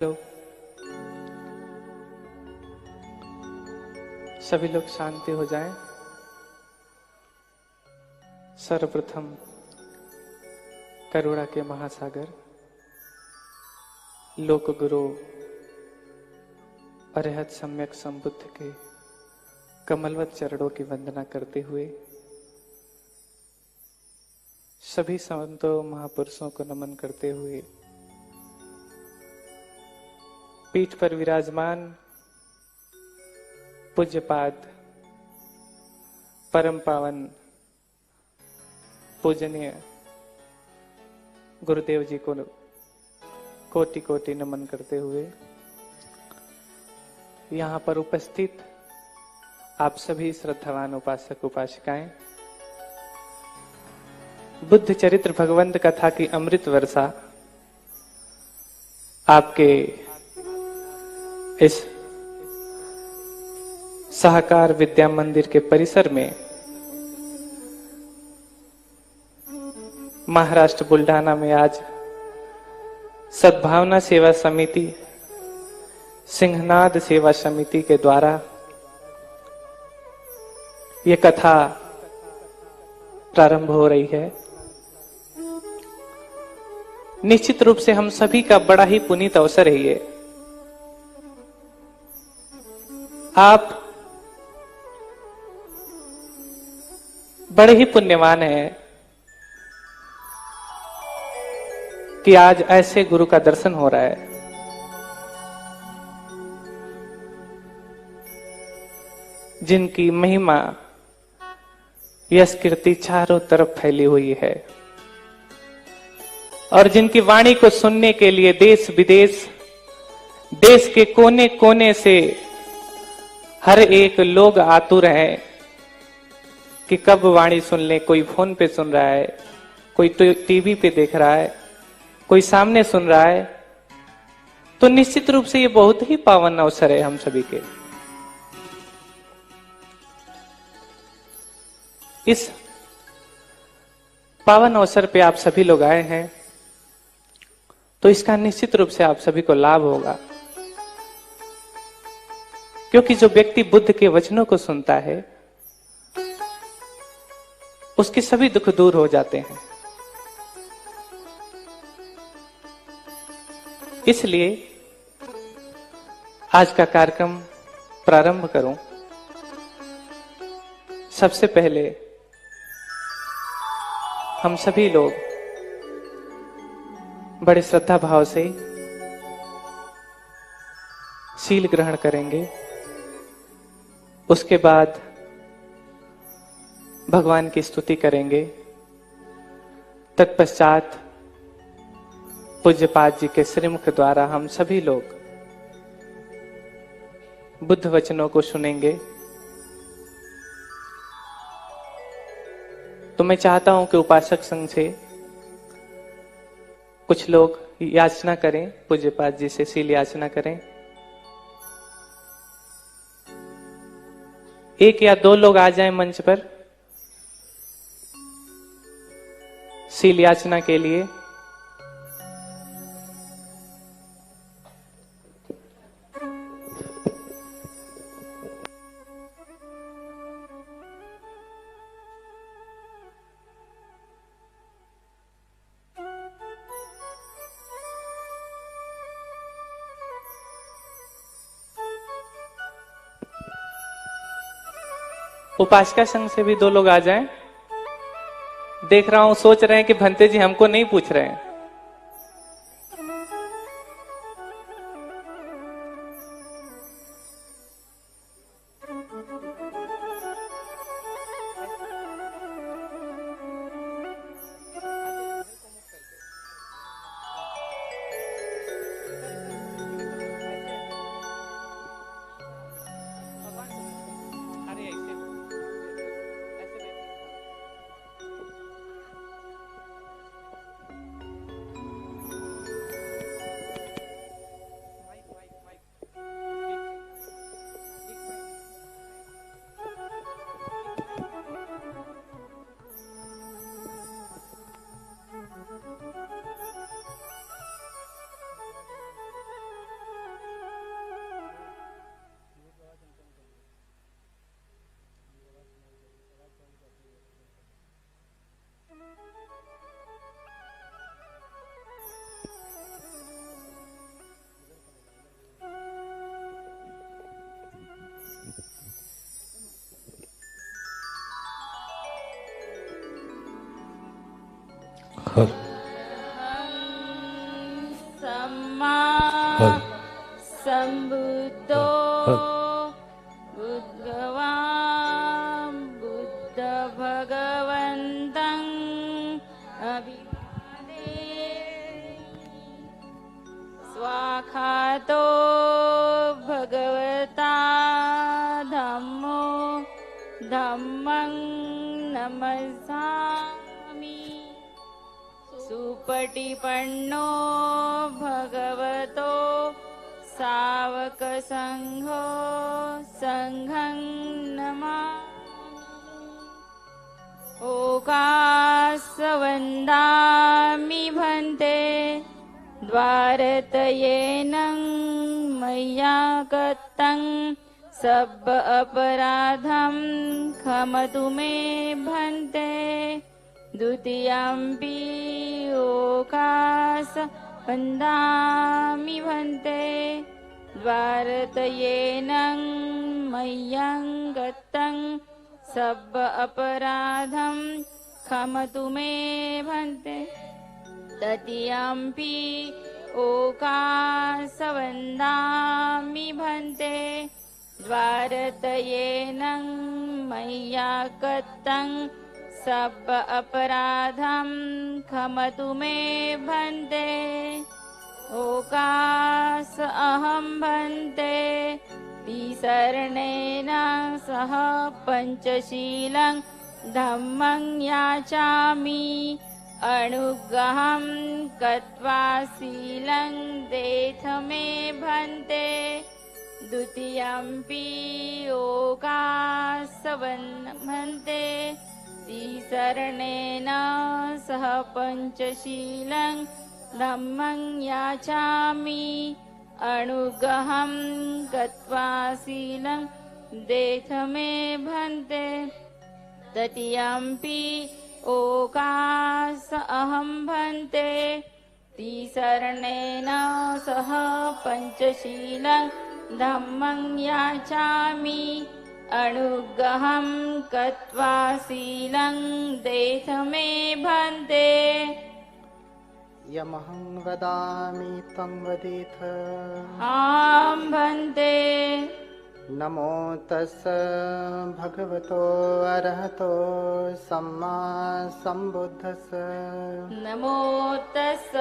लोग सभी लोग शांति हो जाएं। सर्वप्रथम करुणा के महासागर लोक गुरु अरहत सम्यक संबुद्ध के कमलवत चरणों की वंदना करते हुए सभी संतों महापुरुषों को नमन करते हुए पीठ पर विराजमान पूज्यपाद परम पावन पूजनीय गुरुदेव जी को कोटि कोटि नमन करते हुए यहाँ पर उपस्थित आप सभी श्रद्धावान उपासक उपासिकाएं बुद्ध चरित्र भगवंत कथा की अमृत वर्षा आपके इस सहकार विद्या मंदिर के परिसर में महाराष्ट्र बुल्ढाना में आज सद्भावना सेवा समिति सिंहनाद सेवा समिति के द्वारा ये कथा प्रारंभ हो रही है। निश्चित रूप से हम सभी का बड़ा ही पुनीत अवसर है ये। आप बड़े ही पुण्यवान हैं कि आज ऐसे गुरु का दर्शन हो रहा है। जिनकी महिमा यश कीर्ति चारों तरफ फैली हुई है और जिनकी वाणी को सुनने के लिए देश विदेश देश के कोने कोने से हर एक लोग आतुर है कि कब वाणी सुन ले। कोई फोन पे सुन रहा है, कोई टीवी पे देख रहा है, कोई सामने सुन रहा है। तो निश्चित रूप से ये बहुत ही पावन अवसर है हम सभी के। इस पावन अवसर पे आप सभी लोग आए हैं तो इसका निश्चित रूप से आप सभी को लाभ होगा, क्योंकि जो व्यक्ति बुद्ध के वचनों को सुनता है उसके सभी दुख दूर हो जाते हैं। इसलिए आज का कार्यक्रम प्रारंभ करूं। सबसे पहले हम सभी लोग बड़े श्रद्धा भाव से शील ग्रहण करेंगे। उसके बाद भगवान की स्तुति करेंगे। तत्पश्चात पूज्यपाद जी के श्रीमुख द्वारा हम सभी लोग बुद्ध वचनों को सुनेंगे। तो मैं चाहता हूं कि उपासक संघ से कुछ लोग याचना करें, पूज्यपाद जी से शील याचना करें। एक या दो लोग आ जाएं मंच पर शील याचना के लिए। उपासका संघ से भी दो लोग आ जाएं। देख रहा हूं सोच रहे हैं कि भंते जी हमको नहीं पूछ रहे हैं। सम्मा सम्बुद्धो भगवान् बुद्ध भगवन्तं अभिवादे स्वाखातो भगवता धम्मो धम्मं नमस्सामि सुपटिपन्नो भगवतो सावक संघो संघं नमामि ओकासवन्दामि भन्ते द्वारतयेनं मय्या गतं सब अपराधं क्षमतु मे भन्ते द्वितीयम्पि ओकासवन्दामि भन्ते द्वारतयेनं मय्यं गतं सब अपराधं क्षमतु मे भन्ते तृतीयम्पि ओकासवन्दामि भन्ते द्वारतयेनं मय्या गतं सब अपराधं क्षमतु मे भन्ते ओकास अहं भन्ते तिसरणेन सह पञ्चशीलं धम्मं याचामि अनुग्रहं कृत्वा शीलं देथ मे भन्ते द्वितीयम्पि ओकासवन्दामि भन्ते तिसरणेन सह पञ्चशीलं धम्मं याचामि अनुग्रहं कृत्वा शीलं देथ मे भन्ते तृतीयम्पि ओकास अहं भन्ते तिसरणेन सह पञ्चशीलं धम्मं याचामि अनुग्रहं कृत्वा शीलं देथ मे भन्ते यमहं वदामि तं वदेथ आं भन्ते नमो तस् भगवतो अरहतो सम्मा सम्बुद्धस् नमो तस्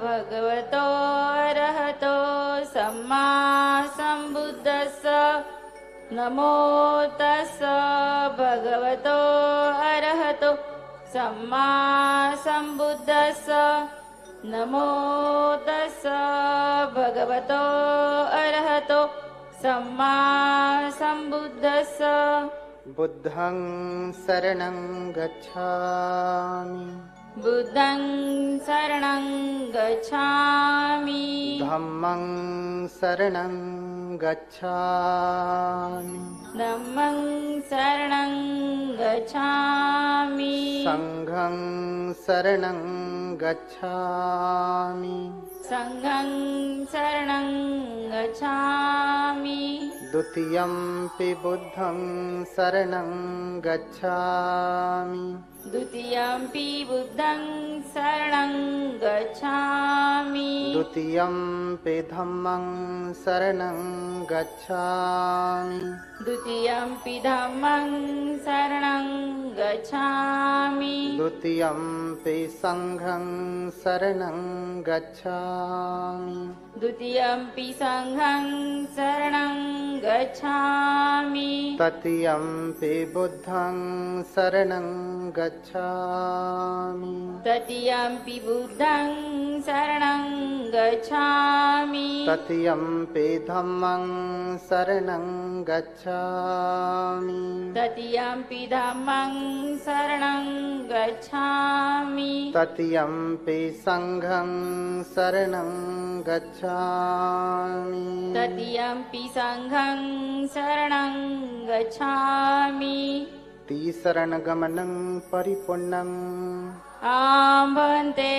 भगवतो अरहतो सम्मा सम्बुद्धस् नमो तस् भगवतो अरहतो सम्मा सम्बुद्धस् नमो तस् भगवतो अरहतो सम्मा सम्बुद्धस् बुद्धं शरणं गच्छामि बुद्धं शरणं गच्छामि धम्मं शरणं गच्छामि धम्मं शरणं गच्छामि संघं शरणं गच्छामि संघं शरणं गच्छामि द्वितीयम्पि बुद्धं शरणं गच्छामि द्वितीयम्पि बुद्धं शरणं गच्छामि द्वितीयम्पि धम्मं शरणं गच्छामि द्वितीयम्पि धम्मं शरणं गच्छामि द्वितीयम्पि संघं शरणं गच्छामि द्वितीयम्पि संघं शरणं गच्छामि तृतीयम्पि बुद्धं शरणं गच्छामि तृतीयम्पि बुद्धं शरणं गच्छामि तृतीयम्पि धम्मं शरणं गच्छामि तृतीयम्पि धम्मं शरणं गच्छामि तृतीयम्पि संघं शरणं गच्छामि तृतीयम्पि संघं शरणं गच्छामि तिसरणगमनं परिपूर्णम् आं भन्ते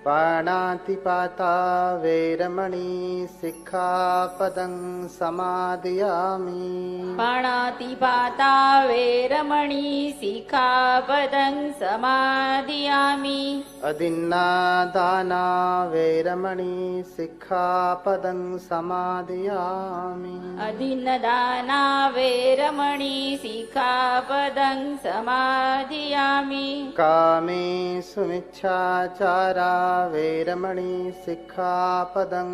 पाणातिपाता वैरमणि सिक्खापदं समादयामि पाणातिपाता वेरमणि सिक्खापदं समादयामि अदिन्नादाना वैरमणि सिक्खापदं समादयामि अदिन्नदाना वेरमणि सिक्खापदं समादयामि कामेषु मिच्छाचारा वैरमणि सिक्खापदं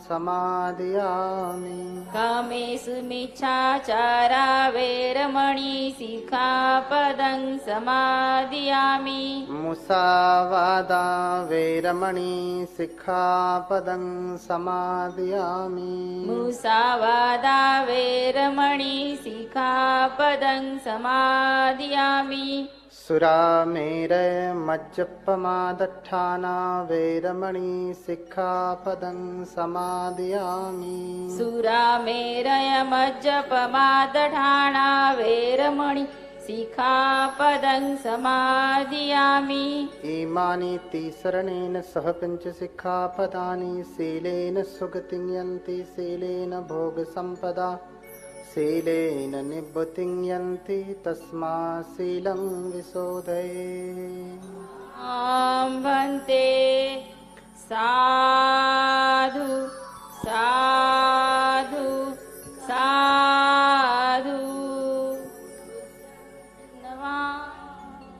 समादयामि कामेषु मिच्छाचारा वेरमणि सिक्खापदं समादयामि मुसावादा वैरमणि सिक्खापदं समादयामि मुसावादा वेरमणि सिक्खापदं समादयामि सुरामेरय मज्जपमादट्ठाना वैरमणि सिक्खापदं समादयामि सुरामेरयमज्जपमादठाना वेरमणि सिक्खापदं समादयामि इमानि तिसरणेन सह पञ्चसिक्खापदानि शीलेन सुगतिं यन्ति शीलेन भोगसम्पदा शीलेन निवृत्तिं यन्ति तस्मात् शीलं विशोधये आं भन्ते साधु साधु साधु नमामि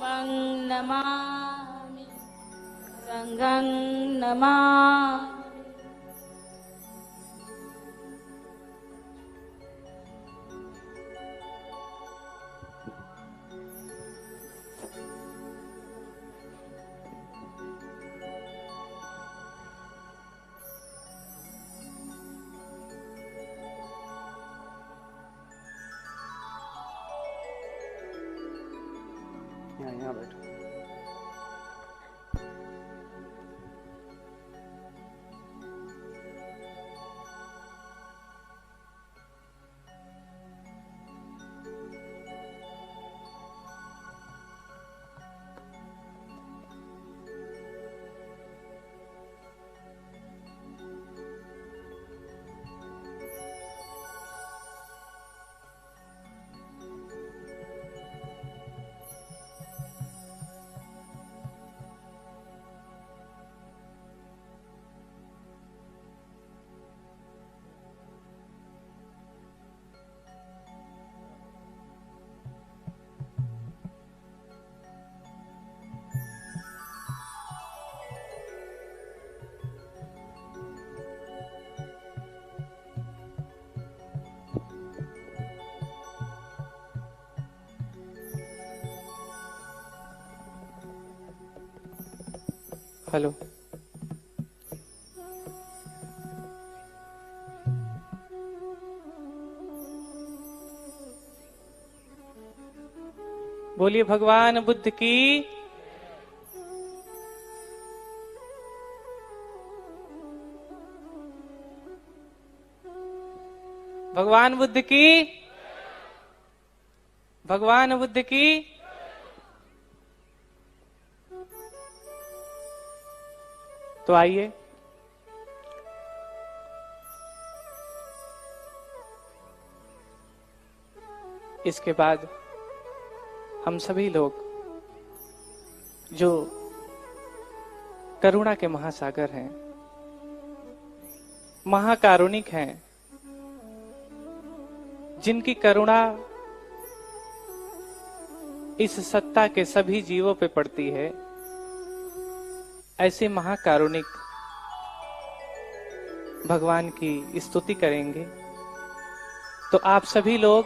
वं नमामि संघं नमामि यहाँ बैठो हेलो बोलिए भगवान बुद्ध की। भगवान बुद्ध की। भगवान बुद्ध की। तो आइए इसके बाद हम सभी लोग जो करुणा के महासागर हैं, महाकारुणिक हैं, जिनकी करुणा इस सत्ता के सभी जीवों पे पड़ती है, ऐसे महाकारुणिक भगवान की स्तुति करेंगे। तो आप सभी लोग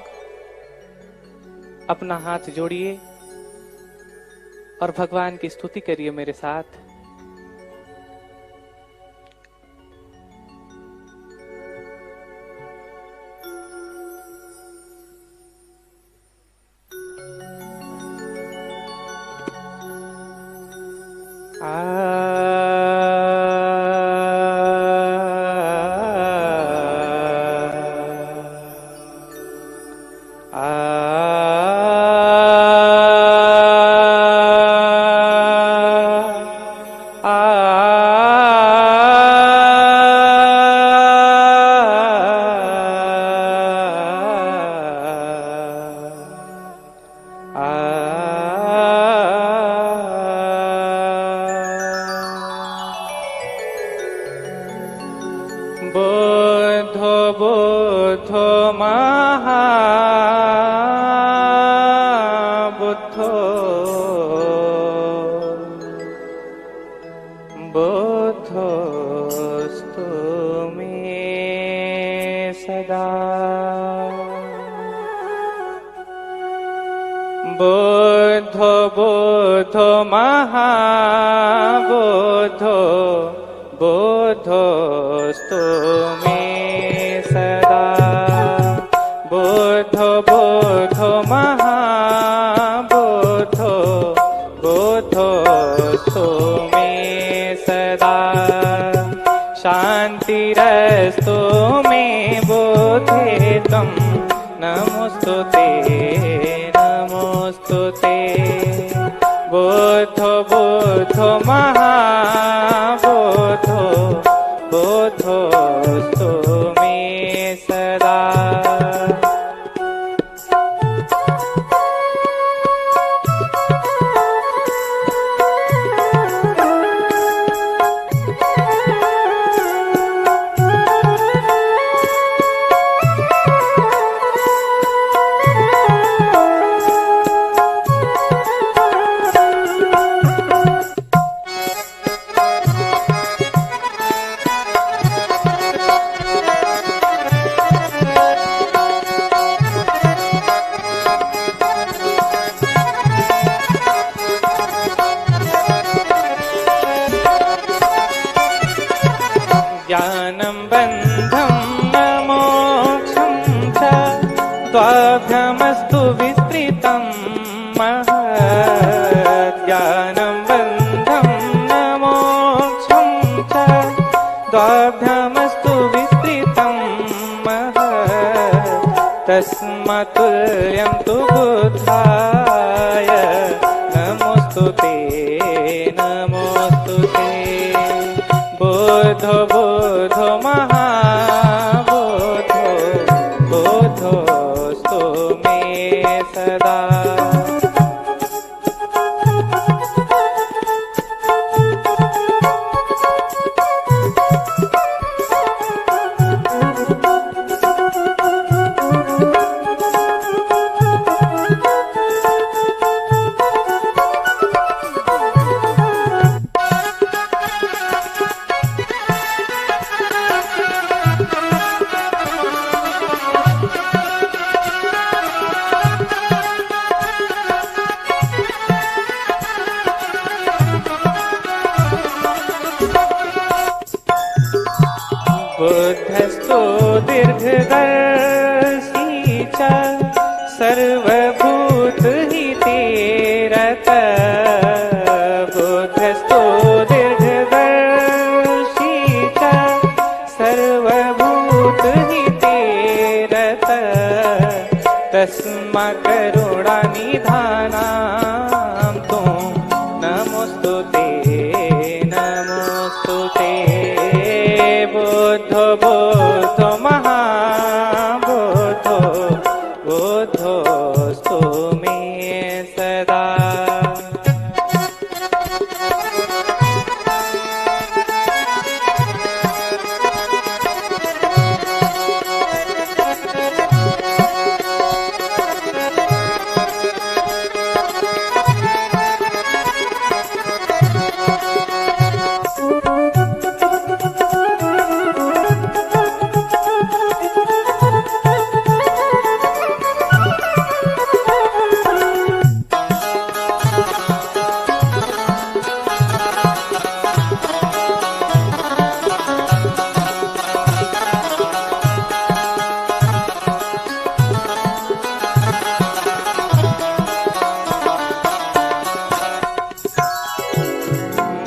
अपना हाथ जोड़िए और भगवान की स्तुति करिए मेरे साथ। बुद्धो बुद्धो महाबुद्धो बुद्धोस्तु मे सदा। बुद्धो बुद्धो महाबुद्धो बुद्धोस्तु मे सदा। बुद्धो बुद्धो महाबुद्धो बुद्धोस्तु मे सदा। शान्तिरस्तु मे बुद्धे त्वं नमोस्तुते नमोस्तुते। बुद्धो बुद्धो महाबुद्धो बुद्धोस्तु मे सदा। ज्ञानं बन्धं न मोक्षं च द्वाभ्यामस्तु विस्तृतं महत्। ज्ञानं बन्धं न मोक्षं च द्वाभ्यामस्तु विस्तृतं महत्। तस्मात् तुल्यं तु बुद्धाय नमोस्तुते नमोस्तुते। बुद्धो बुद्धो महाबुद्धो बुद्धोस्तु मे सदा। बुद्धस्तु दीर्घदर्शी च सर्वभूतहिते रतः। बुद्धस्तु दीर्घदर्शी च सर्वभूतहिते रतः। तस्मात् करुणानिधानां त्वं नमोस्तुते नमोस्तुते। बुद्धो बुद्धो महाबुद्धो बुद्धोस्तु मे सदा।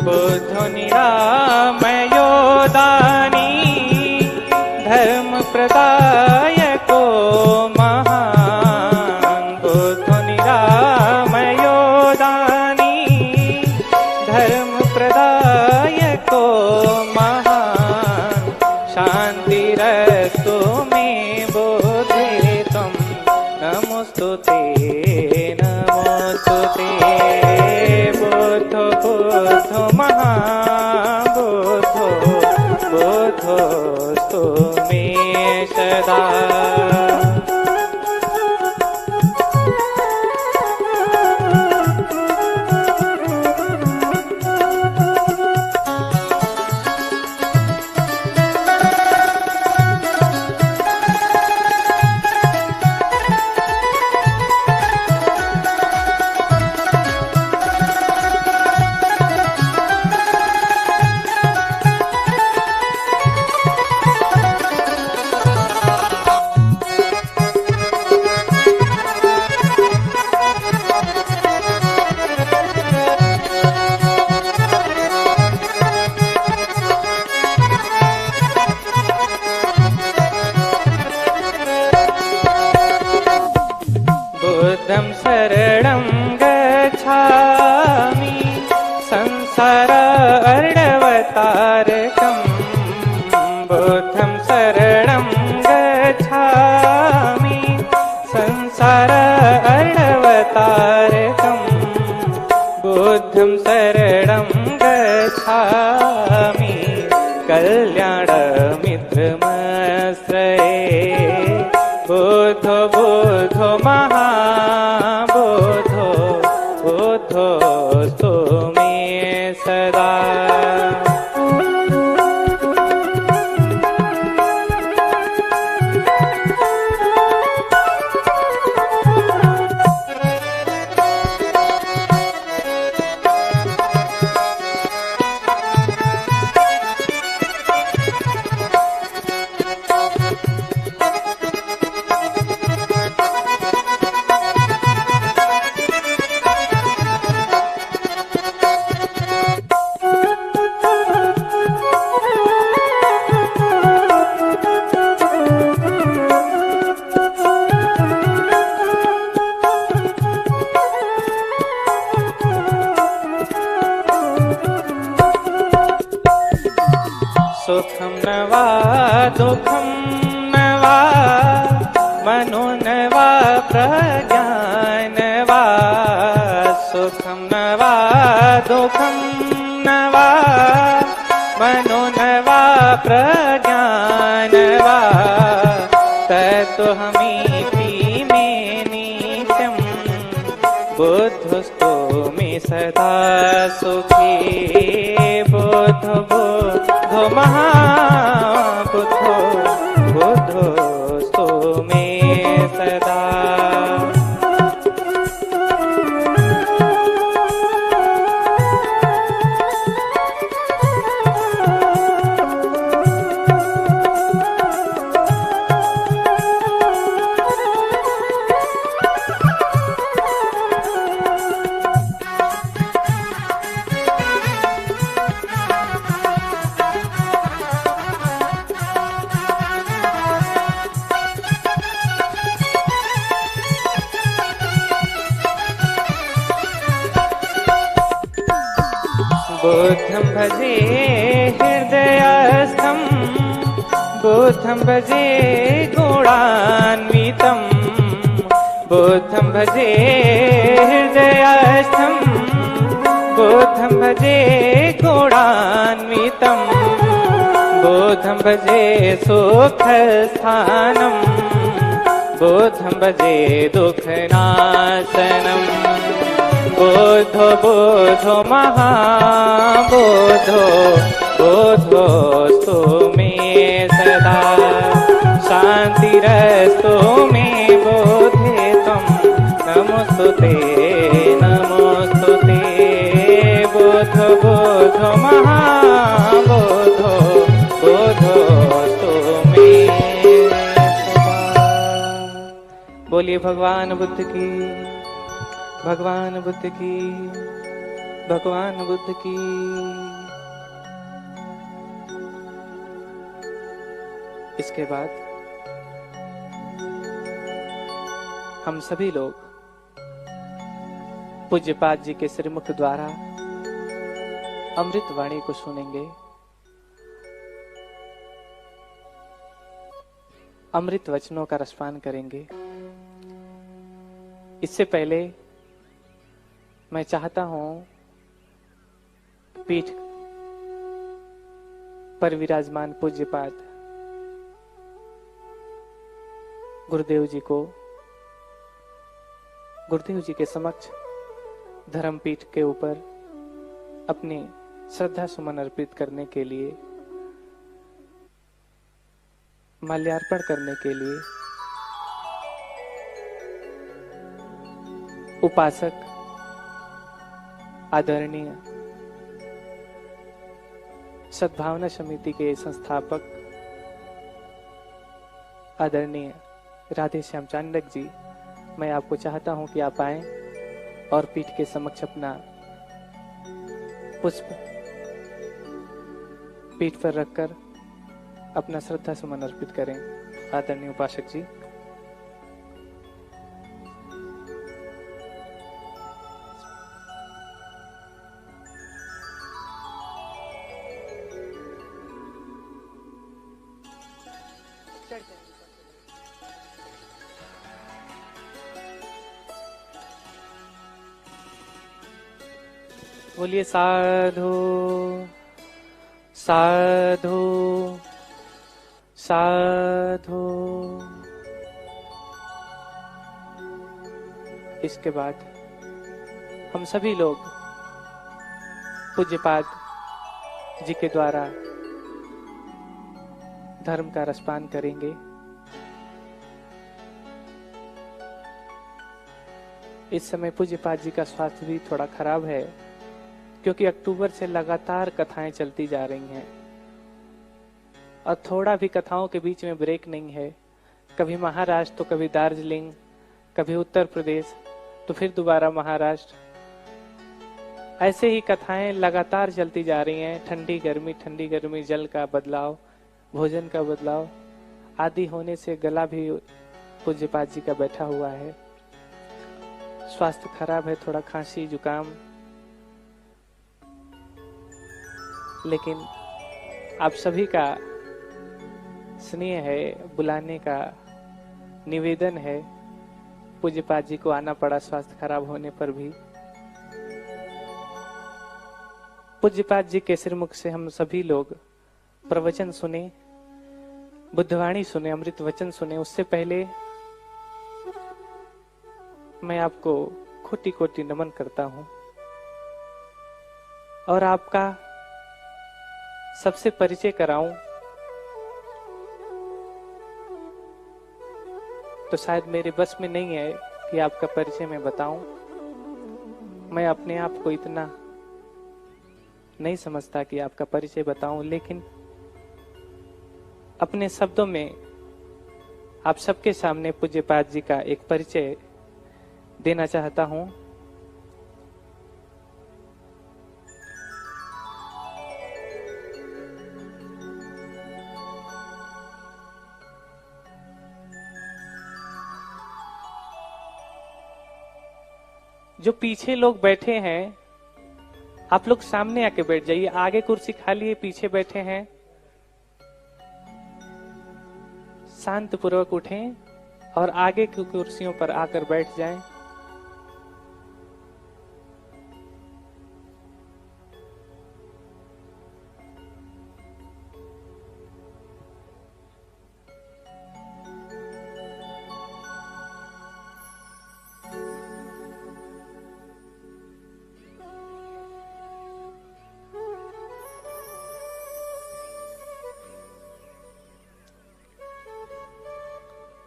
बुद्धो निरामयो दानी धर्म प्रदायको महान्। बुद्धो निरामयो दानी धर्म प्रदायको महान्। शान्तिरस्तु मे बुद्धे त्वं नमोस्तुते नमोस्तुते। बुद्धो बुद्धो महाबुद्धो बुद्धोस्तु में सदा। बुद्धं शरणं गच्छामि संसार अर्णवतारकम्। बुद्धं शरणं गच्छामि संसार अर्णवतारकम्। बुद्धं शरणं गच्छामि कल्याणमित्रमाश्रये। बुद्धो बुद्धो महाबुद्धो बुद्धोऽस्तु मे सदा। सुखं न वा दुःखं न वा मनो न वा प्रज्ञान वा। सुखं न वा दुःखं न वा मनो न वा प्रज्ञान वा। तत्त्वमिति मे नित्यं बुद्धस्तु मे सदा सुखी। बुद्धो बुद्धो महाबुद्धो बुद्धोस्तु मे सदा। बुद्धं भजे हृदयस्थं बुद्धं भजे गुणान्वितं। बुद्धं भजे हृदयस्थं बुद्धं भजे गुणान्वितं। बुद्धं भजे सुखस्थानं बुद्धं भजे दुःखनाशनम्। बुद्धो बुद्धो महाबुद्धो बुद्धोस्तु मे सदा। शान्तिरस्तु मे बुद्धे त्वं नमोस्तुते नमोस्तुते। बुद्धो बुद्धो महाबुद्धो बुद्धोस्तु मे सदा। बोलिए भगवान बुद्ध की, भगवान बुद्ध की, भगवान बुद्ध की। इसके बाद हम सभी लोग पूज्यपाद जी के श्रीमुख द्वारा अमृत वाणी को सुनेंगे। अमृत वचनों का रसपान करेंगे। इससे पहले मैं चाहता हूं पीठ पर विराजमान पूज्यपाद गुरुदेव जी के समक्ष धर्मपीठ के ऊपर अपनी श्रद्धा सुमन अर्पित करने के लिए, माल्यार्पण करने के लिए उपासक आदरणीय सद्भावना समिति के संस्थापक आदरणीय राधे श्याम चांडक जी, मैं आपको चाहता हूं कि आप आएं और पीठ के समक्ष अपना पुष्प पीठ पर रखकर अपना श्रद्धा सुमन अर्पित करें। आदरणीय उपासक जी। बोलिए साधु साधु साधु। इसके बाद हम सभी लोग पूज्यपाद जी के द्वारा धर्म का रसपान करेंगे। इस समय पूज्यपाद जी का स्वास्थ्य भी थोड़ा खराब है, क्योंकि अक्टूबर से लगातार कथाएं चलती जा रही हैं और थोड़ा भी कथाओं के बीच में ब्रेक नहीं है। कभी महाराष्ट्र तो कभी दार्जिलिंग, कभी उत्तर प्रदेश तो फिर दोबारा महाराष्ट्र। ऐसे ही कथाएं लगातार चलती जा रही हैं। ठंडी गर्मी, जल का बदलाव, भोजन का बदलाव आदि होने से गला भी पूज्यपाद जी का बैठा हुआ है। स्वास्थ्य खराब है, थोड़ा खांसी जुकाम, लेकिन आप सभी का स्नेह है, बुलाने का निवेदन है। पूज्यपाद जी को आना पड़ा स्वास्थ्य खराब होने पर भी। पूज्यपाद जी के सिरमुख से हम सभी लोग प्रवचन सुने, बुद्धवाणी सुने, अमृत वचन सुने। उससे पहले मैं आपको कोटि कोटि नमन करता हूं और आपका सबसे परिचय कराऊं तो शायद मेरे बस में नहीं है कि आपका परिचय मैं बताऊं। मैं अपने आप को इतना नहीं समझता कि आपका परिचय बताऊं, लेकिन अपने शब्दों में आप सबके सामने पूज्यपाद जी का एक परिचय देना चाहता हूं। जो पीछे लोग बैठे हैं, आप लोग सामने आके बैठ जाइए। आगे कुर्सी खाली है, पीछे बैठे हैं, शांत पूर्वक उठें और आगे की कुर्सियों पर आकर बैठ जाएं।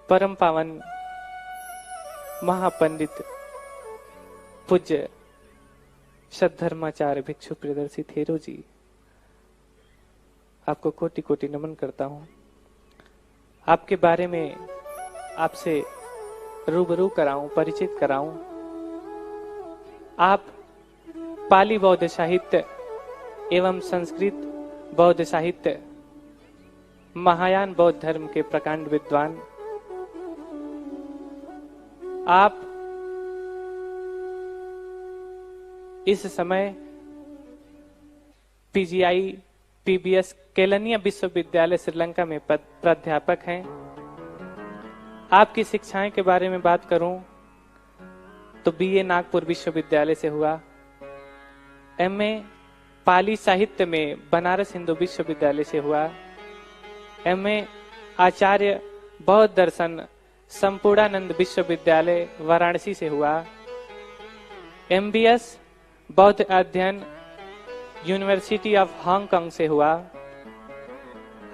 परम पावन महापंडित पूज्य सद्धर्माचार्य भिक्षु प्रियदर्शी थेरो जी, आपको कोटि कोटि नमन करता हूं। आपके बारे में आपसे रूबरू कराऊं, परिचित कराऊं। आप पाली बौद्ध साहित्य एवं संस्कृत बौद्ध साहित्य, महायान बौद्ध धर्म के प्रकांड विद्वान। आप इस समय पीजीआई पीबीएस केलनिया विश्वविद्यालय श्रीलंका में प्राध्यापक हैं। आपकी शिक्षाएं के बारे में बात करूं तो बीए नागपुर विश्वविद्यालय से हुआ, एमए पाली साहित्य में बनारस हिंदू विश्वविद्यालय से हुआ, एमए आचार्य बौद्ध दर्शन संपूर्णानंद विश्वविद्यालय वाराणसी से हुआ। MBS बौद्ध अध्ययन यूनिवर्सिटी ऑफ हांगकांग से हुआ।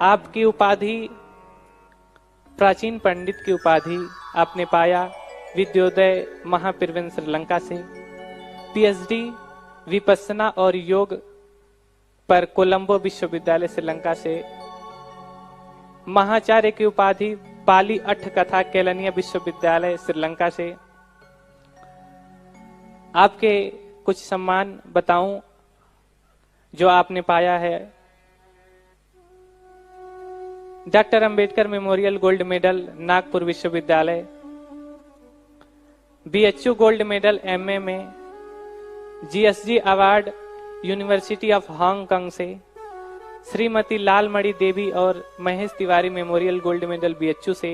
आपकी उपाधि प्राचीन पंडित की उपाधि आपने पाया विद्योदय महापिरवन श्रीलंका से। PhD विपස්සना और योग पर कोलंबो विश्वविद्यालय श्रीलंका से। महाचार्य की उपाधि पाली अठ कथा केलनिया विश्वविद्यालय श्रीलंका से। आपके कुछ सम्मान बताऊं जो आपने पाया है। Doctor Ambedkar memorial gold medal Nagpur विश्वविद्यालय। BHU गोल्ड मेडल MA में। GSG award university of Hong Kong से। श्रीमती लालमणि देवी और Mahesh Tiwari memorial gold medal BHU से।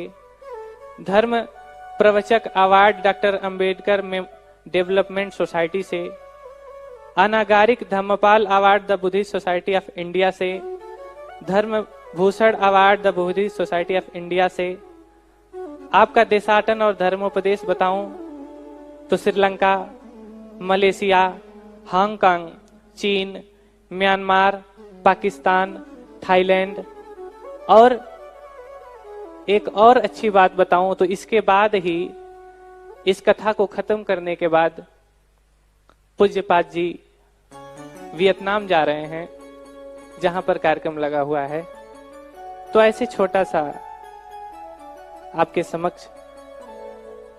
Dharma Pravachak award doctor Ambedkar development society से। Anagarika Dhammapala award the Buddhist society of India से। Dharma Bhushan award the Buddhist society of India से। आपका देशाटन और धर्मोपदेश बताऊं तो श्रीलंका, मलेशिया, हांगकांग, चीन, म्यांमार, पाकिस्तान, थाईलैंड। और एक और अच्छी बात बताऊं तो इसके बाद ही इस कथा को खत्म करने के बाद पूज्यपाद जी वियतनाम जा रहे हैं जहां पर कार्यक्रम लगा हुआ है। तो ऐसे छोटा सा आपके समक्ष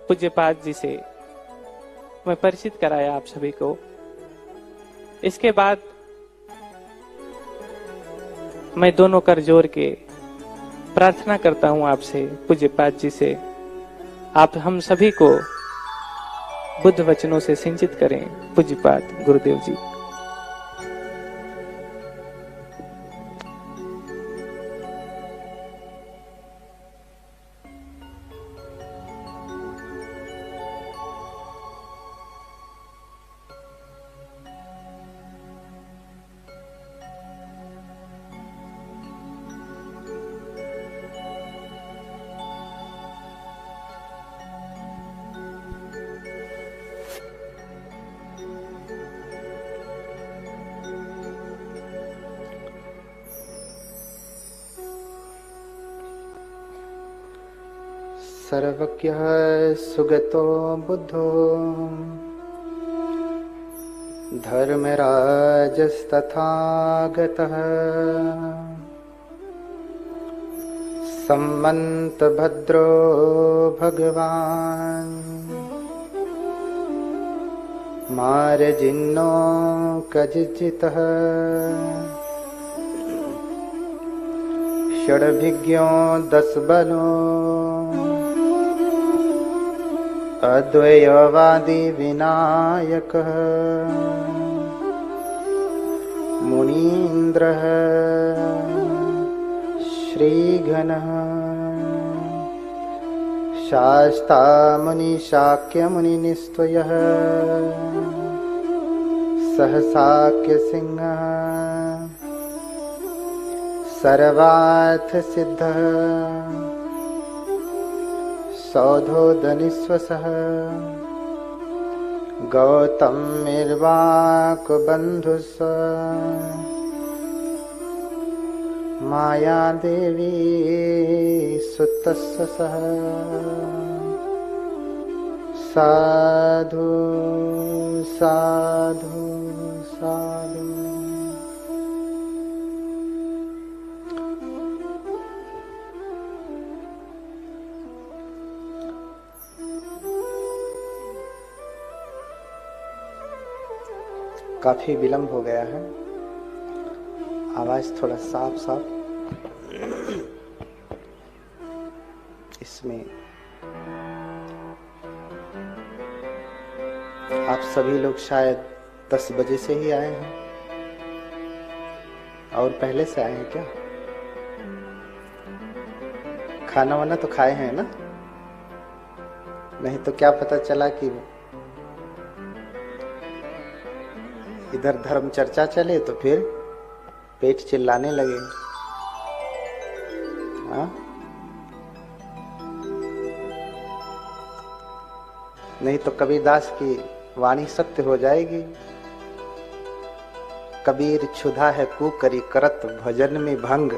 पूज्यपाद जी से मैं परिचित कराया आप सभी को। इसके बाद मैं दोनों कर जोड़ के प्रार्थना करता हूं आपसे पूज्यपाद जी से, आप हम सभी को बुद्ध वचनों से सिंचित करें। पूज्यपाद गुरुदेव जी। सर्वज्ञः सुगतो बुद्धो धर्मराजस्तथागतः सम्मन्तभद्रो भगवान् मार्जिन्नो कजिजितः षड्भिज्ञो दशबलो अद्वयवादी विनायकः मुनीन्द्रः श्रीघनः शास्ता मुनिशाक्य मुनिनिस्त्वयः सहसाक्य सिंहः सर्वार्थ सिद्धः सौधोदनिस्वसः गौतमिर्वाकबन्धुः मायादेवी सुतस्य सः साधु साधु साधु। काफी विलंब हो गया है, आवाज थोड़ा साफ साफ इसमें आप सभी लोग शायद 10 बजे से ही आए हैं और पहले से आए हैं क्या? खाना वाना तो खाए हैं ना? नहीं तो क्या पता चला कि इधर धर्म चर्चा चले तो फिर पेट चिल्लाने लगे। हाँ? नहीं तो कबीरदास की वाणी सत्य हो जाएगी। कबीर क्षुधा है कुकरी करत भजन में भंग,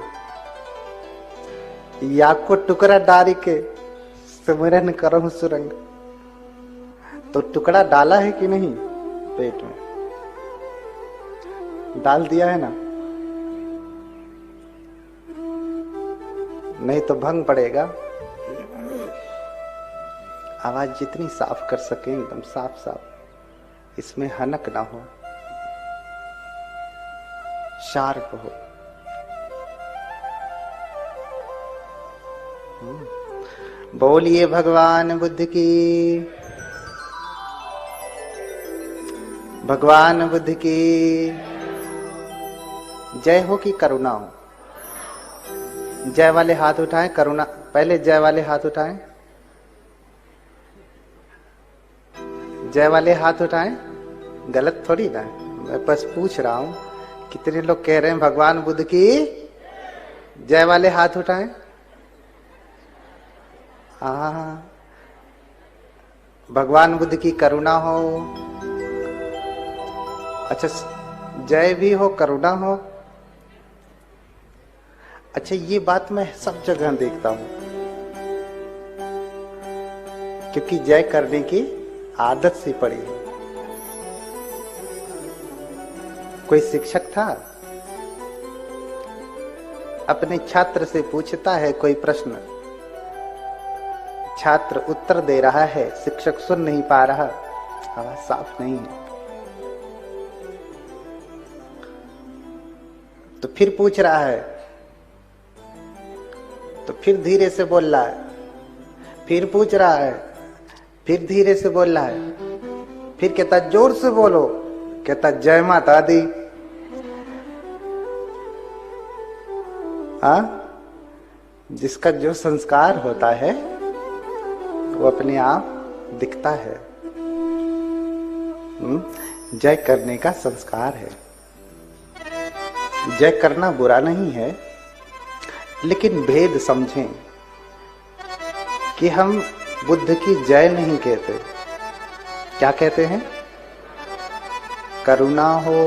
या को टुकड़ा डारी के सिमरन करो सुरंग। तो टुकड़ा डाला है कि नहीं पेट में? डाल दिया है ना, नहीं तो भंग पड़ेगा। आवाज जितनी साफ कर सके एकदम साफ साफ, इसमें हनक ना हो, शार्प हो। बोलिए भगवान बुद्ध की, भगवान बुद्ध की जय हो कि करुणा हो। जय वाले हाथ उठाएं, करुणा पहले जय वाले हाथ उठाएं, जय वाले हाथ उठाएं। गलत थोड़ी ना, मैं बस पूछ रहा हूं कितने लोग कह रहे हैं भगवान बुद्ध की जय वाले हाथ उठाएं। हाँ, भगवान बुद्ध की करुणा हो। अच्छा, जय भी हो करुणा हो। अच्छा, ये बात मैं सब जगह देखता हूं, क्योंकि जय करने की आदत सी पड़ी है। कोई शिक्षक था, अपने छात्र से पूछता है कोई प्रश्न, छात्र उत्तर दे रहा है, शिक्षक सुन नहीं पा रहा, आवाज साफ नहीं है। तो फिर पूछ रहा है, तो फिर धीरे से बोल रहा है, फिर पूछ रहा है, फिर धीरे से बोल रहा है, फिर कहता जोर से बोलो, कहता जय माता दी। हाँ, जिसका जो संस्कार होता है वो अपने आप दिखता है। जय करने का संस्कार है। जय करना बुरा नहीं है, लेकिन भेद समझें कि हम बुद्ध की जय नहीं कहते। क्या कहते हैं? करुणा हो।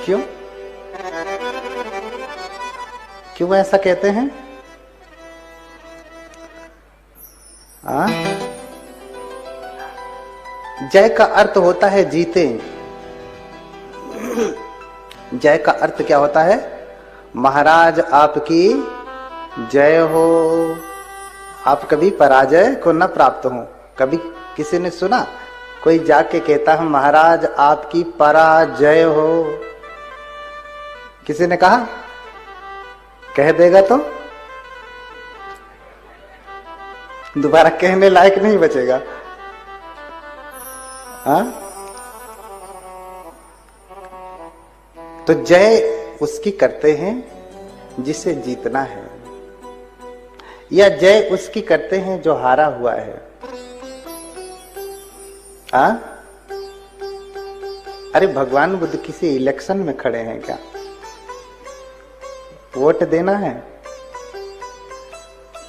क्यों क्यों ऐसा कहते हैं? जय का अर्थ होता है जीते। जय का अर्थ क्या होता है? महाराज आपकी जय हो। आप कभी पराजय को न प्राप्त हो। कभी किसी ने सुना कोई जाके कहता है महाराज आपकी पराजय हो? किसी ने कहा? कह देगा तो दोबारा कहने लायक नहीं बचेगा। हाँ, तो जय उसकी करते हैं जिसे जीतना है, या जय उसकी करते हैं जो हारा हुआ है। अरे भगवान बुद्ध किसी इलेक्शन में खड़े हैं क्या? वोट देना है?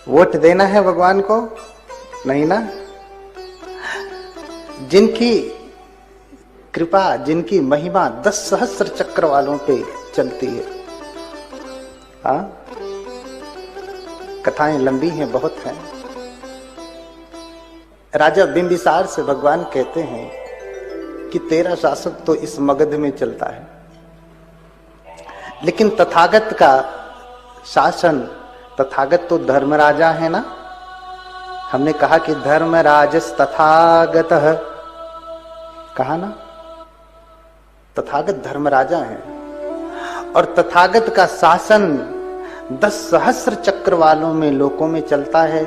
वोट देना है भगवान को? नहीं ना। जिनकी कृपा, जिनकी महिमा 10 सहस्र चक्र वालों पे चलती है। कथाएं लंबी हैं, बहुत हैं। राजा बिंबिसार से भगवान कहते हैं कि तेरा शासक तो इस मगध में चलता है, लेकिन तथागत का शासन, तथागत तो धर्मराजा है ना। हमने कहा कि धर्मराजस तथागतः, कहा ना, तथागत धर्मराजा है। और तथागत का शासन 10 सहस्र चक्र वालों में लोकों में चलता है।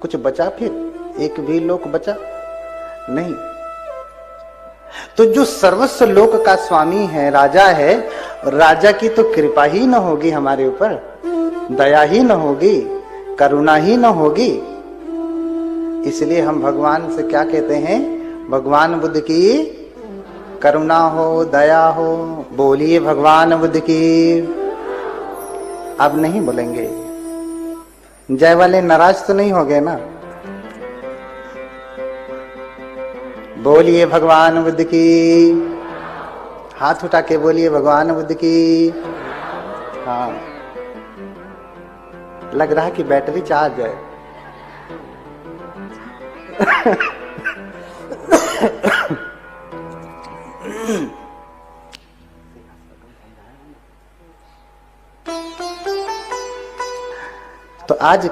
कुछ बचा? फिर एक भी लोक बचा नहीं। तो जो सर्वस्व लोक का स्वामी है, राजा है, राजा की तो कृपा ही न होगी हमारे ऊपर, दया ही न होगी, करुणा ही न होगी। इसलिए हम भगवान से क्या कहते हैं? भगवान बुद्ध की करुणा हो, दया हो। बोलिए भगवान बुद्ध की। अब नहीं बोलेंगे? जय वाले नाराज तो नहीं हो गए ना? बोलिए भगवान बुद्ध की। हाथ उठा के बोलिए भगवान बुद्ध की। हाँ, लग रहा है कि बैटरी चार्ज है। तो आज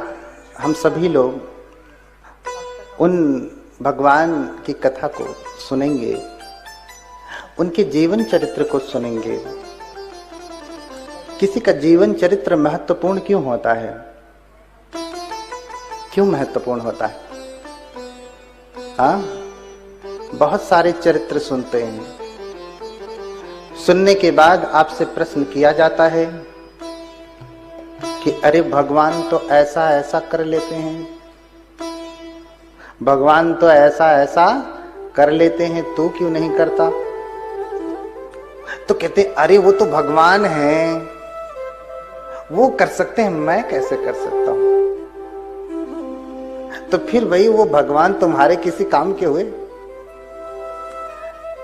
हम सभी लोग उन भगवान की कथा को सुनेंगे, उनके जीवन चरित्र को सुनेंगे। किसी का जीवन चरित्र महत्वपूर्ण क्यों होता है? क्यों महत्वपूर्ण होता है? हाँ, बहुत सारे चरित्र सुनते हैं। सुनने के बाद आपसे प्रश्न किया जाता है कि अरे भगवान तो ऐसा ऐसा कर लेते हैं, भगवान तो ऐसा ऐसा कर लेते हैं, तू क्यों नहीं करता? तो कहते अरे वो तो भगवान हैं, वो कर सकते हैं, मैं कैसे कर सकता हूं? तो फिर वही वो भगवान तुम्हारे किसी काम के हुए?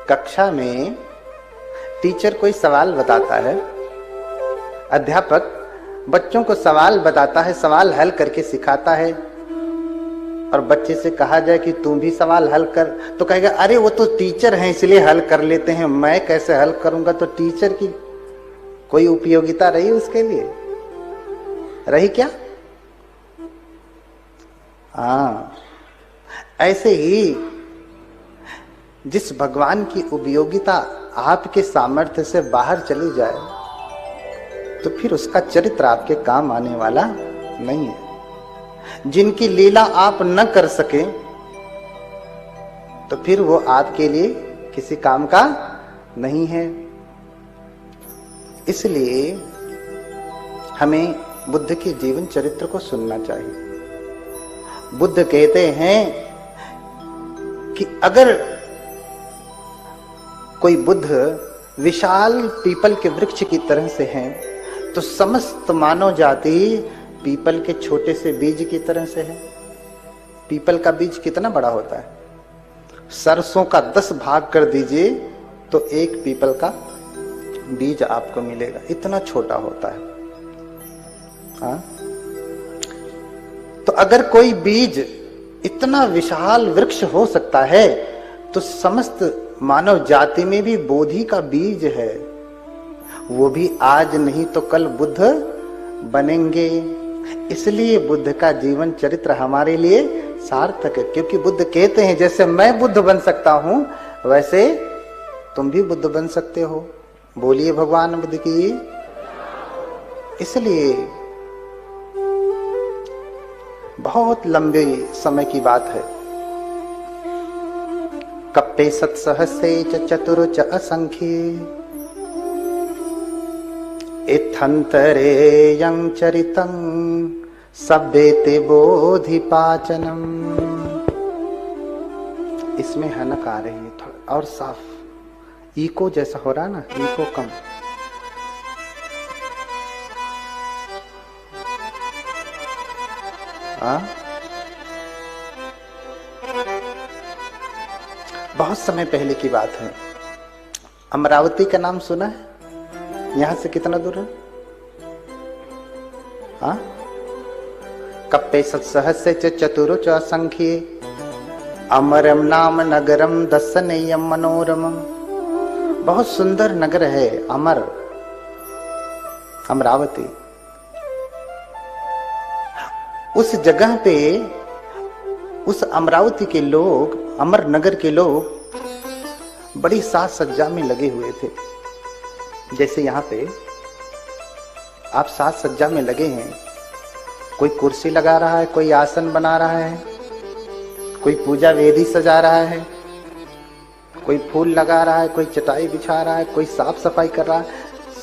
कक्षा में टीचर कोई सवाल बताता है, अध्यापक बच्चों को सवाल बताता है, सवाल हल करके सिखाता है, और बच्चे से कहा जाए कि तू भी सवाल हल कर, तो कहेगा अरे वो तो टीचर हैं इसलिए हल कर लेते हैं, मैं कैसे हल करूंगा? तो टीचर की कोई उपयोगिता रही उसके लिए? रही क्या? हाँ, ऐसे ही जिस भगवान की उपयोगिता आपके सामर्थ्य से बाहर चली जाए तो फिर उसका चरित्र आपके काम आने वाला नहीं है। जिनकी लीला आप न कर सके तो फिर वो आपके लिए किसी काम का नहीं है। इसलिए हमें बुद्ध के जीवन चरित्र को सुनना चाहिए। बुद्ध कहते हैं कि अगर कोई बुद्ध विशाल पीपल के वृक्ष की तरह से हैं, तो समस्त मानव जाति पीपल के छोटे से बीज की तरह से है। पीपल का बीज कितना बड़ा होता है? सरसों का 10 भाग कर दीजिए तो एक पीपल का बीज आपको मिलेगा, इतना छोटा होता है। हाँ? तो अगर कोई बीज इतना विशाल वृक्ष हो सकता है तो समस्त मानव जाति में भी बोधि का बीज है। वो भी आज नहीं तो कल बुद्ध बनेंगे। इसलिए बुद्ध का जीवन चरित्र हमारे लिए सार्थक है, क्योंकि बुद्ध कहते हैं जैसे मैं बुद्ध बन सकता हूं वैसे तुम भी बुद्ध बन सकते हो। बोलिए भगवान बुद्ध की। इसलिए बहुत लंबे समय की बात है। कप्पे सत्सहस्रे च चतुर्च असंख्ये इत्थंतरे यं चरितं सभ्येते बोधिपाचनम। इसमें हनक आ रही है थोड़ा और साफ, इको जैसा हो रहा ना, इको कम। बहुत समय पहले की बात है। अमरावती का नाम सुना है? यहां से कितना दूर है? हाँ, कप्पे सत्सहस्रे च चतुर्च असंख्ये अमरम नाम नगरम दर्शनीयम मनोरमम। बहुत सुंदर नगर है अमर, अमरावती। उस जगह पे उस अमरावती के लोग, अमर नगर के लोग बड़ी साज सज्जा में लगे हुए थे। जैसे यहाँ पे आप साज सज्जा में लगे हैं, कोई कुर्सी लगा रहा है, कोई आसन बना रहा है, कोई पूजा वेदी सजा रहा है, कोई फूल लगा रहा है, कोई चटाई बिछा रहा है, कोई साफ सफाई कर रहा है।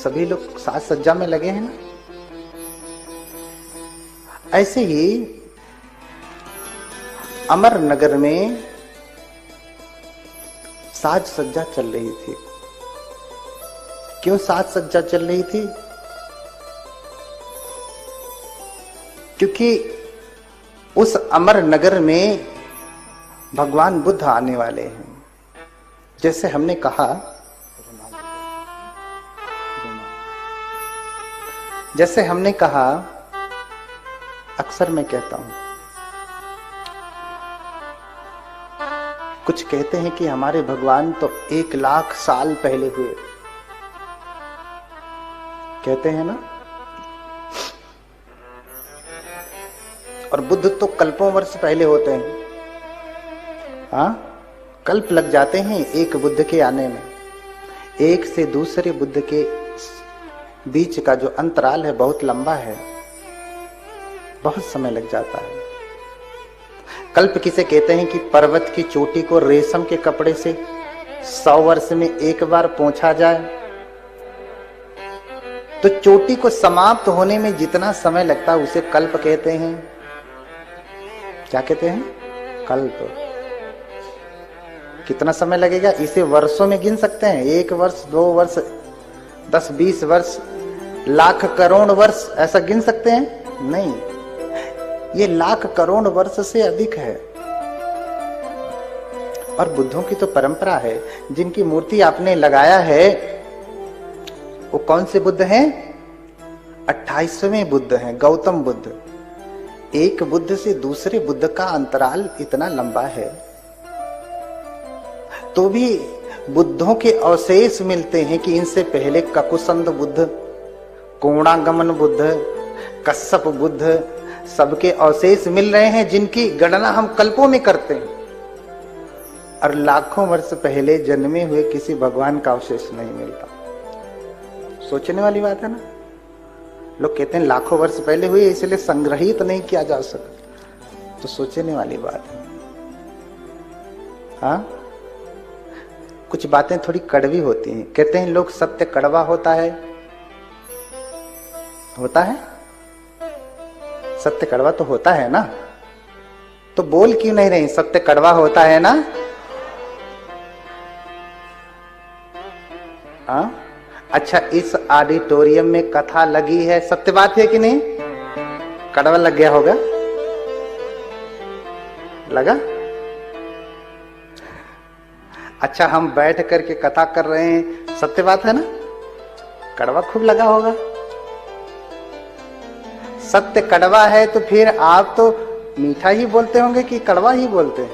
सभी लोग साज सज्जा में लगे हैं ना। ऐसे ही अमर नगर में साज सज्जा चल रही थी। क्यों साज सज्जा चल रही थी? क्योंकि उस अमर नगर में भगवान बुद्ध आने वाले हैं। जैसे हमने कहा, अक्सर मैं कहता हूं, कुछ कहते हैं कि हमारे भगवान तो 1,00,000 साल पहले हुए, कहते हैं ना, और बुद्ध तो कल्पों वर्ष पहले होते हैं। हाँ, कल्प लग जाते हैं एक बुद्ध के आने में। एक से दूसरे बुद्ध के बीच का जो अंतराल है बहुत लंबा है, बहुत समय लग जाता है। कल्प किसे कहते हैं कि पर्वत की चोटी को रेशम के कपड़े से 100 वर्ष में एक बार पोंछा जाए, तो चोटी को समाप्त होने में जितना समय लगता है उसे कल्प कहते हैं। क्या कहते हैं? कल्प। कितना समय लगेगा इसे वर्षों में गिन सकते हैं? 1 वर्ष, 2 वर्ष, 10, 20 वर्ष, लाख करोड़ वर्ष, ऐसा गिन सकते हैं? नहीं, ये लाख करोड़ वर्ष से अधिक है। और बुद्धों की तो परंपरा है, जिनकी मूर्ति आपने लगाया है वो कौन से बुद्ध हैं? 28वें बुद्ध हैं, गौतम बुद्ध। एक बुद्ध से दूसरे बुद्ध का अंतराल इतना लंबा है, तो भी बुद्धों के अवशेष मिलते हैं कि इनसे पहले ककुसंद बुद्ध, कोणागमन बुद्ध, कश्यप बुद्ध, सबके अवशेष मिल रहे हैं, जिनकी गणना हम कल्पों में करते हैं। और लाखों वर्ष पहले जन्मे हुए किसी भगवान का अवशेष नहीं मिलता। सोचने वाली बात है ना। लोग कहते हैं लाखों वर्ष पहले हुए इसलिए संग्रहित नहीं किया जा सका, तो सोचने वाली बात है। हाँ, कुछ बातें थोड़ी कड़वी होती हैं। कहते हैं लोग सत्य कड़वा होता है, होता है? सत्य कड़वा तो होता है ना, तो बोल क्यों नहीं रही? सत्य कड़वा होता है ना। हाँ, अच्छा, इस ऑडिटोरियम में कथा लगी है, सत्य बात है कि नहीं? कड़वा लग गया होगा, लगा? अच्छा, हम बैठ करके कथा कर रहे हैं, सत्य बात है ना? कड़वा खूब लगा होगा। सत्य कड़वा है तो फिर आप तो मीठा ही बोलते होंगे कि कड़वा ही बोलते हैं?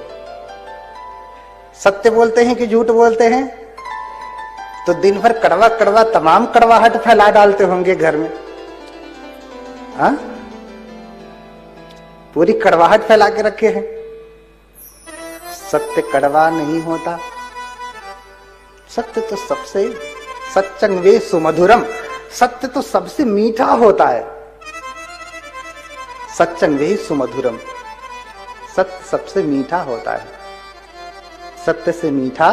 सत्य बोलते हैं कि झूठ बोलते हैं? तो दिन भर कड़वा कड़वा तमाम कड़वाहट फैला डालते होंगे घर में। हाँ, पूरी कड़वाहट फैला के रखे हैं। सत्य कड़वा नहीं होता। सत्य तो सबसे सच्चंग वे सुमधुरम, सत्य तो सबसे मीठा होता है। सच्चंग वे सुमधुरम, सत्य सबसे मीठा होता है। सत्य से मीठा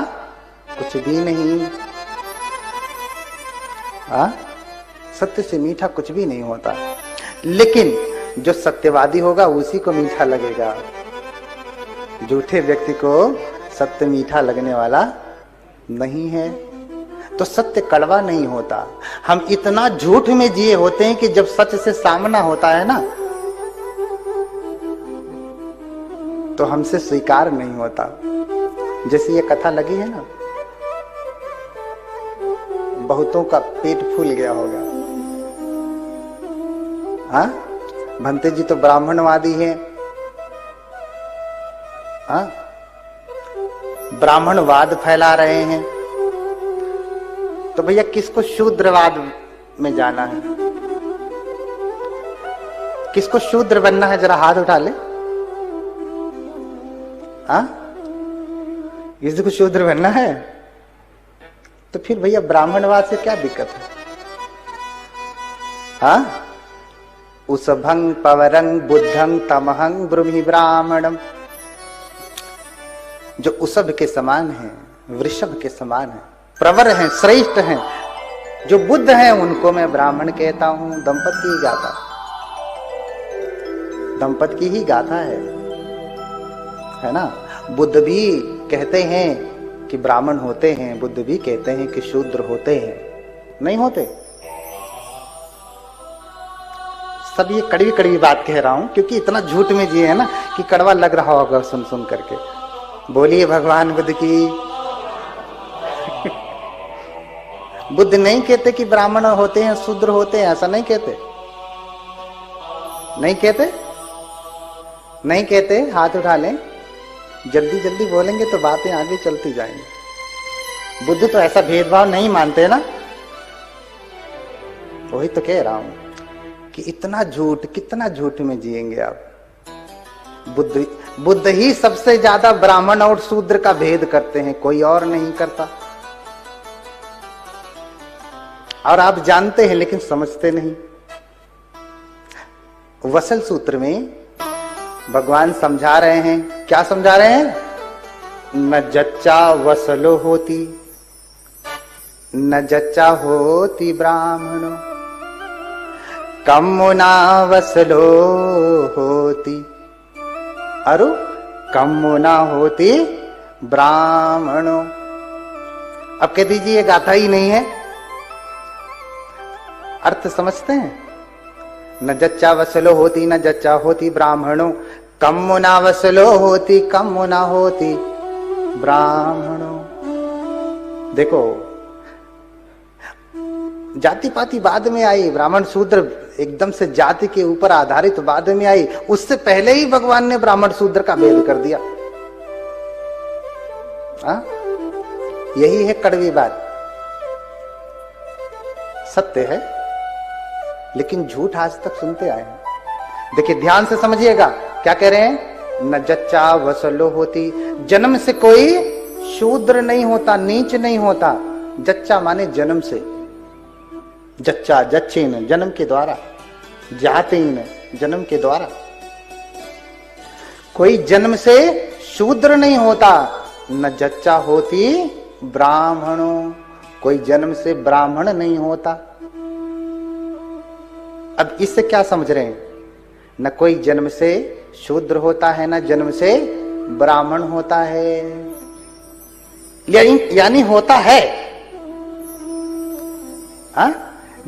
कुछ भी नहीं। हाँ, सत्य से मीठा कुछ भी नहीं होता। लेकिन जो सत्यवादी होगा उसी को मीठा लगेगा। झूठे व्यक्ति को सत्य मीठा लगने वाला नहीं है। तो सत्य कड़वा नहीं होता। हम इतना झूठ में जिए होते हैं कि जब सच से सामना होता है ना, तो हमसे स्वीकार नहीं होता। जैसे ये कथा लगी है ना, बहुतों का पेट फूल गया होगा। हाँ, भंते जी तो ब्राह्मणवादी हैं। हाँ, ब्राह्मणवाद फैला रहे हैं। तो भैया किसको शूद्रवाद में जाना है? किसको शूद्र बनना है? जरा हाथ उठा ले। हाँ, किसी को शूद्र बनना है? तो फिर भैया ब्राह्मणवाद से क्या दिक्कत है? हाँ, उसभंग पवरंग बुद्धंग तमहंग ब्रूहि ब्राह्मणम। जो उसभ के समान है, वृषभ के समान है, प्रवर हैं, श्रेष्ठ हैं, जो बुद्ध हैं, उनको मैं ब्राह्मण कहता हूं। दंपत की ही गाथा, दंपत की ही गाथा है ना। बुद्ध भी कहते हैं कि ब्राह्मण होते हैं, बुद्ध भी कहते हैं कि शूद्र होते हैं। नहीं होते? सब ये कड़वी कड़वी बात कह रहा हूं क्योंकि इतना झूठ में जिए है ना कि कड़वा लग रहा होगा सुन सुन करके। बोलिए भगवान बुद्ध की। बुद्ध नहीं कहते कि ब्राह्मण होते हैं शूद्र होते हैं, ऐसा नहीं कहते, नहीं कहते, नहीं कहते। हाथ उठा लें, जल्दी जल्दी बोलेंगे तो बातें आगे चलती जाएंगी। बुद्ध तो ऐसा भेदभाव नहीं मानते ना। वही तो कह रहा हूं कि इतना झूठ, कितना झूठ में जिएंगे आप। बुद्ध ही सबसे ज्यादा ब्राह्मण और शूद्र का भेद करते हैं, कोई और नहीं करता। और आप जानते हैं लेकिन समझते नहीं। वसल सूत्र में भगवान समझा रहे हैं, क्या समझा रहे हैं? न जच्चा वसलो होती, न जच्चा होती ब्राह्मणो, कम्मुना वसलो होती, अरु कम्मुना होती ब्राह्मणो। अब कह दीजिए गाथा ही नहीं है, अर्थ समझते हैं? न जच्चा वसलो होती, न जच्चा होती ब्राह्मणो, कम्मुना वसलो होती, कम्मुना होती ब्राह्मणो। देखो, जाति पाति बाद में आई, ब्राह्मण शूद्र एकदम से जाति के ऊपर आधारित बाद में आई। उससे पहले ही भगवान ने ब्राह्मण शूद्र का भेद कर दिया। यही है कड़वी बात, सत्य है लेकिन झूठ आज तक सुनते आए हैं। देखिए ध्यान से समझिएगा, क्या कह रहे हैं? न जच्चा वसलो होती, जन्म से कोई शूद्र नहीं होता, नीच नहीं होता। जच्चा माने जन्म से, जच्चा जच्चीन जन्म के द्वारा, जातीन जन्म के द्वारा। कोई जन्म से शूद्र नहीं होता। न जच्चा होती ब्राह्मणों, कोई जन्म से ब्राह्मण नहीं होता। अब इससे क्या समझ रहे हैं? न कोई जन्म से शूद्र होता है, न जन्म से ब्राह्मण होता है, यानी होता है।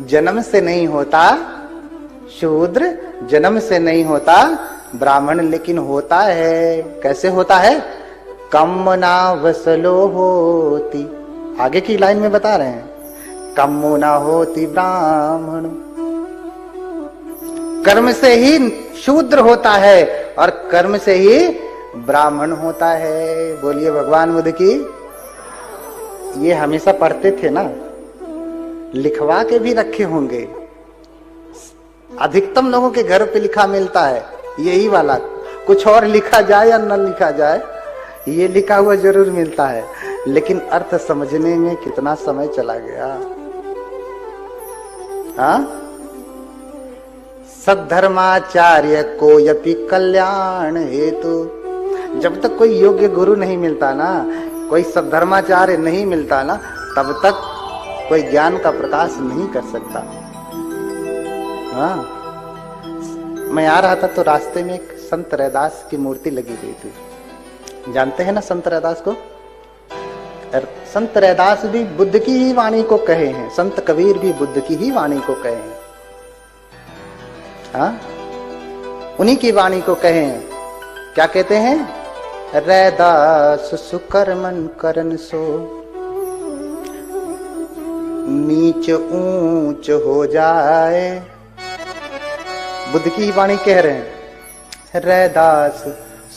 जन्म से नहीं होता शूद्र, जन्म से नहीं होता ब्राह्मण, लेकिन होता है। कैसे होता है? कम्मुना वसलो होती, आगे की लाइन में बता रहे हैं, कम्मुना होती ब्राह्मण। कर्म से ही शूद्र होता है और कर्म से ही ब्राह्मण होता है। बोलिए भगवान बुद्ध की। ये हमेशा पढ़ते थे ना, लिखवा के भी रखे होंगे। अधिकतम लोगों के घर पे लिखा मिलता है यही वाला, कुछ और लिखा जाए या न लिखा जाए, ये लिखा हुआ जरूर मिलता है, लेकिन अर्थ समझने में कितना समय चला गया। सद्धर्माचार्य को यपि कल्याण हेतु, जब तक कोई योग्य गुरु नहीं मिलता ना, कोई सद्धर्माचार्य नहीं मिलता ना, तब तक कोई ज्ञान का प्रकाश नहीं कर सकता। मैं आ रहा था तो रास्ते में एक संत रैदास की मूर्ति लगी हुई थी। जानते हैं ना संत रैदास को? संत रैदास भी बुद्ध की ही वाणी को कहे हैं, संत कबीर भी बुद्ध की ही वाणी को कहे हैं। उन्हीं की वाणी को कहे हैं। क्या कहते हैं? रैदास सुकर्मन करन सो, नीच ऊंच हो जाए। बुद्ध की वाणी कह रहे हैं, रैदास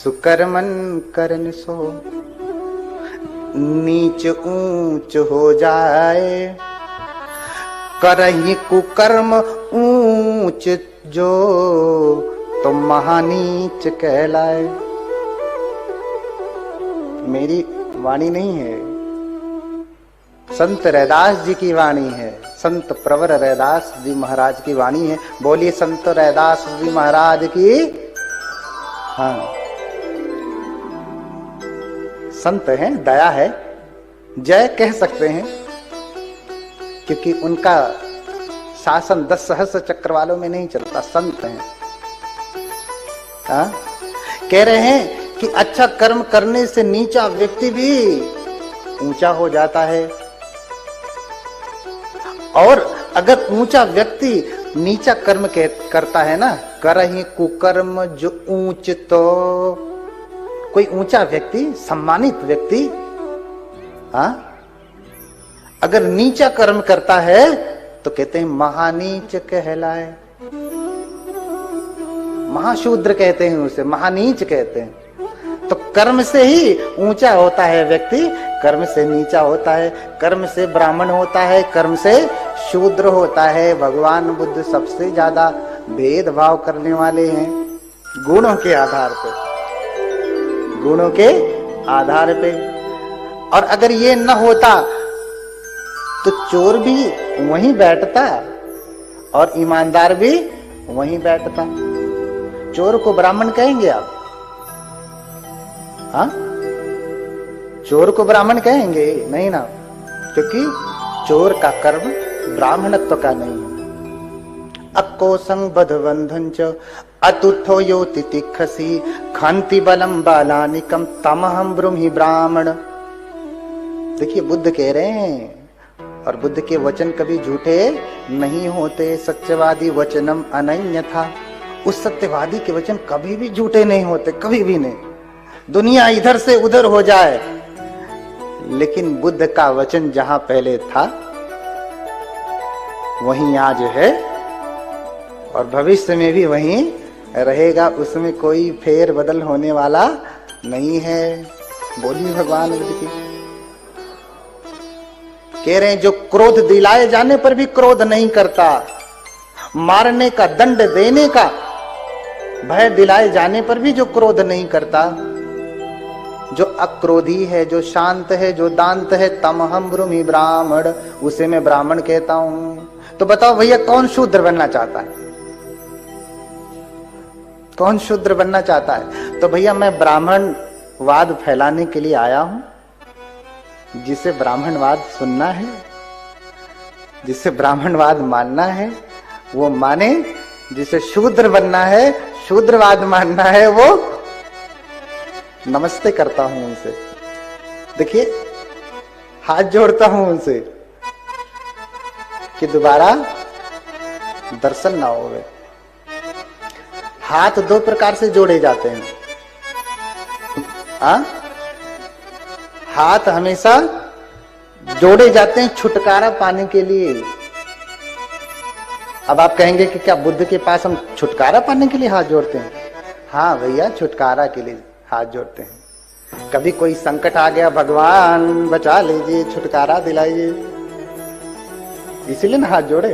सुकर्मन करन सो, नीच ऊंच हो जाए। करही कुकर्म ऊंच जो, तो महानीच कहलाए। मेरी वाणी नहीं है, संत रैदास जी की वाणी है, संत प्रवर रैदास जी महाराज की वाणी है। बोलिए संत रैदास जी महाराज की। हाँ, संत हैं, दया है, जय कह सकते हैं, क्योंकि उनका शासन 10 सहस्र चक्र वालों में नहीं चलता, संत हैं। कह रहे हैं कि अच्छा कर्म करने से नीचा व्यक्ति भी ऊंचा हो जाता है, और अगर ऊंचा व्यक्ति नीचा कर्म करता है ना, करहि कुकर्म जो ऊंच, तो कोई ऊंचा व्यक्ति, सम्मानित व्यक्ति, अगर नीचा कर्म करता है तो कहते हैं महानीच कहलाए, महाशूद्र कहते हैं उसे, महानीच कहते हैं। तो कर्म से ही ऊंचा होता है व्यक्ति, कर्म से नीचा होता है, कर्म से ब्राह्मण होता है, कर्म से शूद्र होता है। भगवान बुद्ध सबसे ज्यादा भेदभाव करने वाले हैं गुणों के आधार पे, गुणों के आधार पे। और अगर ये न होता तो चोर भी वहीं बैठता और ईमानदार भी वहीं बैठता। चोर को ब्राह्मण कहेंगे आप? हाँ, चोर को ब्राह्मण कहेंगे नहीं ना, क्योंकि चोर का कर्म ब्राह्मणत्व का नहीं है। अक्कोसं बधबंधन च अतुथो यो तितिखसी खांति बलम बालानिकम तमहम ब्रूहि ब्राह्मण। देखिए बुद्ध कह रहे हैं, और बुद्ध के वचन कभी झूठे नहीं होते। सत्यवादी वचनम अनन्यथा, उस सत्यवादी के वचन कभी भी झूठे नहीं होते, कभी भी नहीं। दुनिया इधर से उधर हो जाए, लेकिन बुद्ध का वचन जहां पहले था वहीं आज है और भविष्य में भी वहीं रहेगा, उसमें कोई फेर बदल होने वाला नहीं है। बोलिए भगवान बुद्ध की। कह रहे हैं जो क्रोध दिलाए जाने पर भी क्रोध नहीं करता, मारने का दंड देने का भय दिलाए जाने पर भी जो क्रोध नहीं करता, जो अक्रोधी है, जो शांत है, जो दांत है, तमहम ब्रूहि ब्राह्मण, उसे मैं ब्राह्मण कहता हूं। तो बताओ भैया कौन शूद्र बनना चाहता है? कौन शूद्र बनना चाहता है? तो भैया मैं ब्राह्मणवाद फैलाने के लिए आया हूं। जिसे ब्राह्मणवाद सुनना है, जिसे ब्राह्मणवाद मानना है वो माने, जिसे शूद्र बनना है, शूद्रवाद मानना है, वो नमस्ते करता हूं उनसे। देखिए हाथ जोड़ता हूं उनसे कि दोबारा दर्शन ना होवे। हाथ दो प्रकार से जोड़े जाते हैं। हाथ हमेशा जोड़े जाते हैं छुटकारा पाने के लिए। अब आप कहेंगे कि क्या बुद्ध के पास हम छुटकारा पाने के लिए हाथ जोड़ते हैं? हाँ भैया, छुटकारा के लिए हाथ जोड़ते हैं। कभी कोई संकट आ गया, भगवान बचा लीजिए, छुटकारा दिलाइए, इसीलिए ना हाथ जोड़े।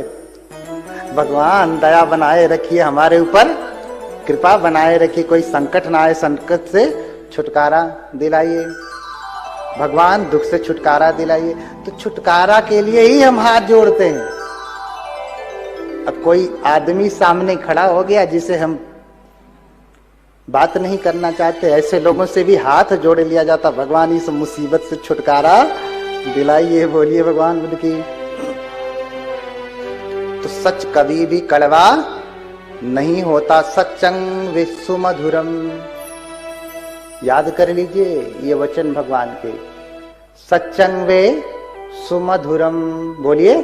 भगवान दया बनाए रखिए हमारे ऊपर, कृपा बनाए रखिए, कोई संकट ना आए, संकट से छुटकारा दिलाइए, भगवान दुख से छुटकारा दिलाइए। तो छुटकारा के लिए ही हम हाथ जोड़ते हैं। अब कोई आदमी सामने खड़ा हो गया जिसे हम बात नहीं करना चाहते, ऐसे लोगों से भी हाथ जोड़ लिया जाता, भगवान इस मुसीबत से छुटकारा दिलाइए। बोलिए भगवान बुद्ध की। तो सच कभी भी कड़वा नहीं होता। सच्चंग विश्व मधुरम, याद कर लीजिए ये वचन भगवान के। सच्चंग वे सुमधुरम, बोलिए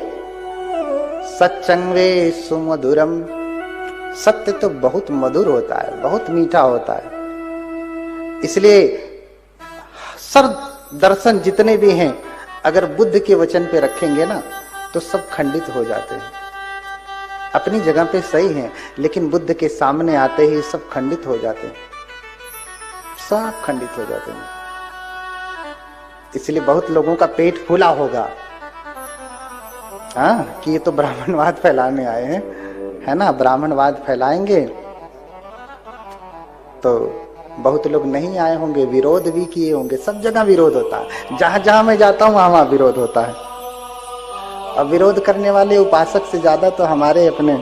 सच्चंग वे सुमधुरम। सत्य तो बहुत मधुर होता है, बहुत मीठा होता है। इसलिए सर्व दर्शन जितने भी हैं अगर बुद्ध के वचन पे रखेंगे ना तो सब खंडित हो जाते हैं। अपनी जगह पे सही हैं, लेकिन बुद्ध के सामने आते ही सब खंडित हो जाते हैं, सब खंडित हो जाते हैं। इसलिए बहुत लोगों का पेट फूला होगा, हाँ, कि ये तो ब्राह्मणवाद फैलाने आए हैं, है ना, ब्राह्मणवाद फैलाएंगे। तो बहुत लोग नहीं आए होंगे, विरोध भी किए होंगे। सब जगह विरोध होता है, जहां जहां मैं जाता हूं वहां विरोध होता है। अब विरोध करने वाले उपासक से ज्यादा तो हमारे अपने